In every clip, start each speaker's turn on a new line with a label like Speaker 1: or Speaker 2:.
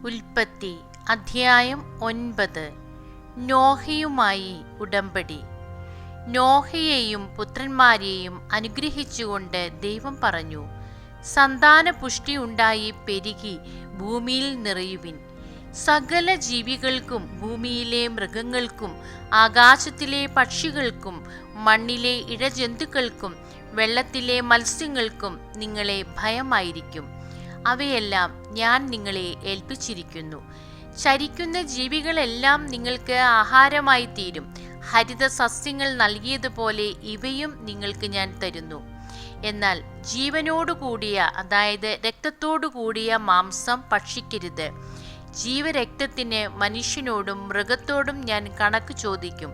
Speaker 1: ഉൽപ്പത്തി അധ്യായം 9. നോഹയുമായി ഉടമ്പടി. നോഹയെയും പുത്രന്മാരെയും അനുഗ്രഹിച്ചുകൊണ്ട് ദൈവം പറഞ്ഞു, സന്താന പുഷ്ടി ഉണ്ടായി പെരുകി ഭൂമിയിൽ നിറയുവിൻ. സകല ജീവികൾക്കും, ഭൂമിയിലെ മൃഗങ്ങൾക്കും, ആകാശത്തിലെ പക്ഷികൾക്കും, മണ്ണിലെ ഇഴജന്തുക്കൾക്കും, വെള്ളത്തിലെ മത്സ്യങ്ങൾക്കും നിങ്ങളെ ഭയമായിരിക്കും. അവയെല്ലാം ഞാൻ നിങ്ങളെ ഏൽപ്പിച്ചിരിക്കുന്നു. ചരിക്കുന്ന ജീവികളെല്ലാം നിങ്ങൾക്ക് ആഹാരമായി തീരും. ഹരിത സസ്യങ്ങൾ നൽകിയതുപോലെ ഇവയും നിങ്ങൾക്ക് ഞാൻ തരുന്നു. എന്നാൽ ജീവനോടുകൂടിയ, അതായത് രക്തത്തോടുകൂടിയ മാംസം ഭക്ഷിക്കരുത്. ജീവരക്തത്തിന് മനുഷ്യനോടും മൃഗത്തോടും ഞാൻ കണക്ക് ചോദിക്കും.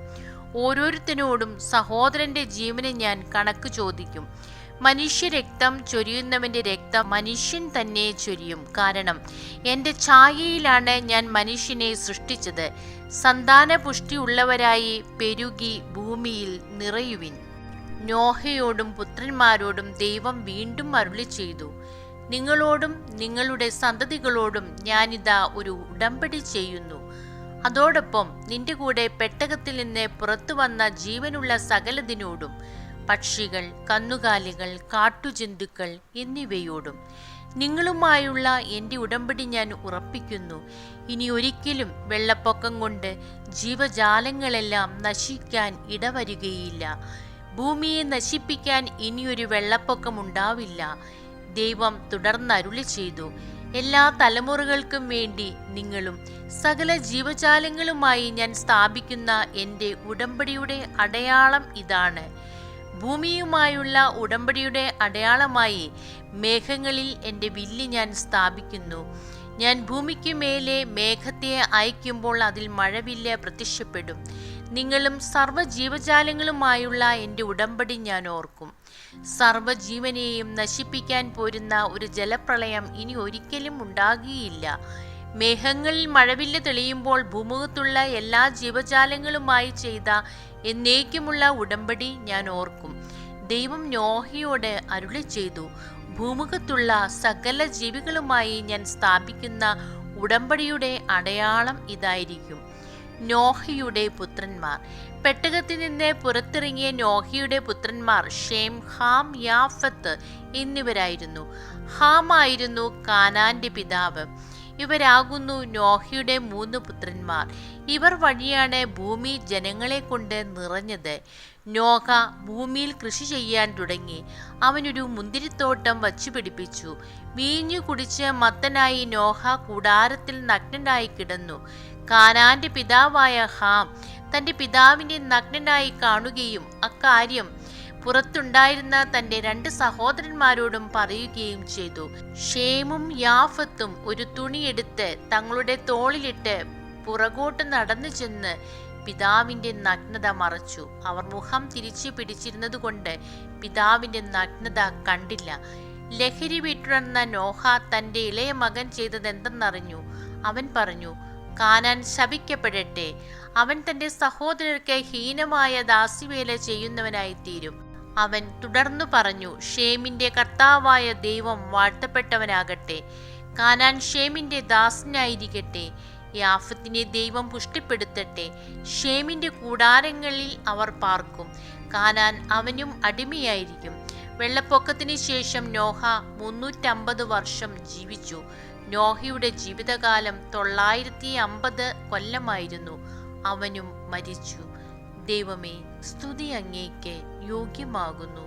Speaker 1: ഓരോരുത്തരോടും സഹോദരന്റെ ജീവന് ഞാൻ കണക്ക് ചോദിക്കും. മനുഷ്യരക്തം ചൊരിയുന്നവന്റെ രക്തം മനുഷ്യൻ തന്നെ ചൊരിയും. കാരണം എൻ്റെ ഛായയിലാണ് ഞാൻ മനുഷ്യനെ സൃഷ്ടിച്ചത്. സന്താന പുഷ്ടിയുള്ളവരായി പെരുകി ഭൂമിയിൽ നിറയുവിൻ. നോഹയോടും പുത്രന്മാരോടും ദൈവം വീണ്ടും അരുളി ചെയ്തു, നിങ്ങളോടും നിങ്ങളുടെ സന്തതികളോടും ഞാനിതാ ഒരു ഉടമ്പടി ചെയ്യുന്നു. അതോടൊപ്പം നിന്റെ കൂടെ പെട്ടകത്തിൽ നിന്ന് പുറത്തു വന്ന ജീവനുള്ള സകലതിനോടും, പക്ഷികൾ, കന്നുകാലികൾ, കാട്ടുജന്തുക്കൾ എന്നിവയോടും. നിങ്ങളുമായുള്ള എൻ്റെ ഉടമ്പടി ഞാൻ ഉറപ്പിക്കുന്നു. ഇനി ഒരിക്കലും വെള്ളപ്പൊക്കം കൊണ്ട് ജീവജാലങ്ങളെല്ലാം നശിക്കാൻ ഇടവരുകയില്ല. ഭൂമിയെ നശിപ്പിക്കാൻ ഇനിയൊരു വെള്ളപ്പൊക്കം ഉണ്ടാവില്ല. ദൈവം തുടർന്ന് അരുളി ചെയ്തു, എല്ലാ തലമുറകൾക്കും വേണ്ടി നിങ്ങളും സകല ജീവജാലങ്ങളുമായി ഞാൻ സ്ഥാപിക്കുന്ന എൻ്റെ ഉടമ്പടിയുടെ അടയാളം ഇതാണ്. ഭൂമിയുമായുള്ള ഉടമ്പടിയുടെ അടയാളമായി മേഘങ്ങളിൽ എൻ്റെ വില്ല് ഞാൻ സ്ഥാപിക്കുന്നു. ഞാൻ ഭൂമിക്ക് മേലെ മേഘത്തെ അയക്കുമ്പോൾ അതിൽ മഴവില്ല് പ്രത്യക്ഷപ്പെടും. നിങ്ങളും സർവ്വജീവജാലങ്ങളുമായുള്ള എൻ്റെ ഉടമ്പടി ഞാൻ ഓർക്കും. സർവ്വജീവനെയും നശിപ്പിക്കാൻ പോരുന്ന ഒരു ജലപ്രളയം ഇനി ഒരിക്കലും ഉണ്ടാകുകയില്ല. മേഘങ്ങളിൽ മഴവില്ല് തെളിയുമ്പോൾ ഭൂമുഖത്തുള്ള എല്ലാ ജീവജാലങ്ങളുമായി ചെയ്ത എന്നേക്കുമുള്ള ഉടമ്പടി ഞാൻ ഓർക്കും. ദൈവം നോഹയോട് അരുളി ചെയ്തു, ഭൂമുഖത്തുള്ള സകല ജീവികളുമായി ഞാൻ സ്ഥാപിക്കുന്ന ഉടമ്പടിയുടെ അടയാളം ഇതായിരിക്കും. നോഹയുടെ പുത്രന്മാർ. പെട്ടകത്തിൽ നിന്ന് പുറത്തിറങ്ങിയ നോഹയുടെ പുത്രന്മാർ ഷേം, ഹാം, യാഫത്ത് എന്നിവരായിരുന്നു. ഹാം ആയിരുന്നു കാനാന്റെ പിതാവ്. ഇവരാകുന്നു നോഹയുടെ 3 പുത്രന്മാർ. ഇവർ വഴിയാണ് ഭൂമി ജനങ്ങളെ കൊണ്ട് നിറഞ്ഞത്. നോഹ ഭൂമിയിൽ കൃഷി ചെയ്യാൻ തുടങ്ങി. അവനൊരു മുന്തിരിത്തോട്ടം വച്ചു പിടിപ്പിച്ചു. വീഞ്ഞു കുടിച്ച് മത്തനായി നോഹ കൂടാരത്തിൽ നഗ്നനായി കിടന്നു. കാനാന്റെ പിതാവായ ഹാം തന്റെ പിതാവിനെ നഗ്നനായി കാണുകയും അക്കാര്യം പുറത്തുണ്ടായിരുന്ന തന്റെ 2 സഹോദരന്മാരോടും പറയുകയും ചെയ്തു. ഷേമും യാഫത്തും ഒരു തുണിയെടുത്ത് തങ്ങളുടെ തോളിലിട്ട് പുറകോട്ട് നടന്നു ചെന്ന് പിതാവിന്റെ നഗ്നത മറച്ചു. അവർ മുഖം തിരിച്ചു പിടിച്ചിരുന്നത് കൊണ്ട് പിതാവിന്റെ നഗ്നത കണ്ടില്ല. ലഹരി വിട്ടുണർന്ന നോഹ തന്റെ ഇളയ മകൻ ചെയ്തതെന്തെന്നറിഞ്ഞു. അവൻ പറഞ്ഞു, കാനാൻ ശപിക്കപ്പെടട്ടെ. അവൻ തന്റെ സഹോദരർക്ക് ഹീനമായ ദാസ്യവേല ചെയ്യുന്നവനായി തീരും. അവൻ തുടർന്നു പറഞ്ഞു, ഷേമിന്റെ കർത്താവായ ദൈവം വാഴ്ത്തപ്പെട്ടവനാകട്ടെ. കാനാൻ ഷേമിന്റെ ദാസനായിരിക്കട്ടെ. യാഫത്തിനെ ദൈവം പുഷ്ടിപ്പെടുത്തട്ടെ. ഷേമിന്റെ കൂടാരങ്ങളിൽ അവർ പാർക്കും. കാനാൻ അവനും അടിമയായിരിക്കും. വെള്ളപ്പൊക്കത്തിന് ശേഷം നോഹ 350 വർഷം ജീവിച്ചു. നോഹയുടെ ജീവിതകാലം 950 കൊല്ലമായിരുന്നു. അവനും മരിച്ചു. ദൈവമേ, സ്തുതി അങ്ങേക്ക് യോഗ്യമാകുന്നു.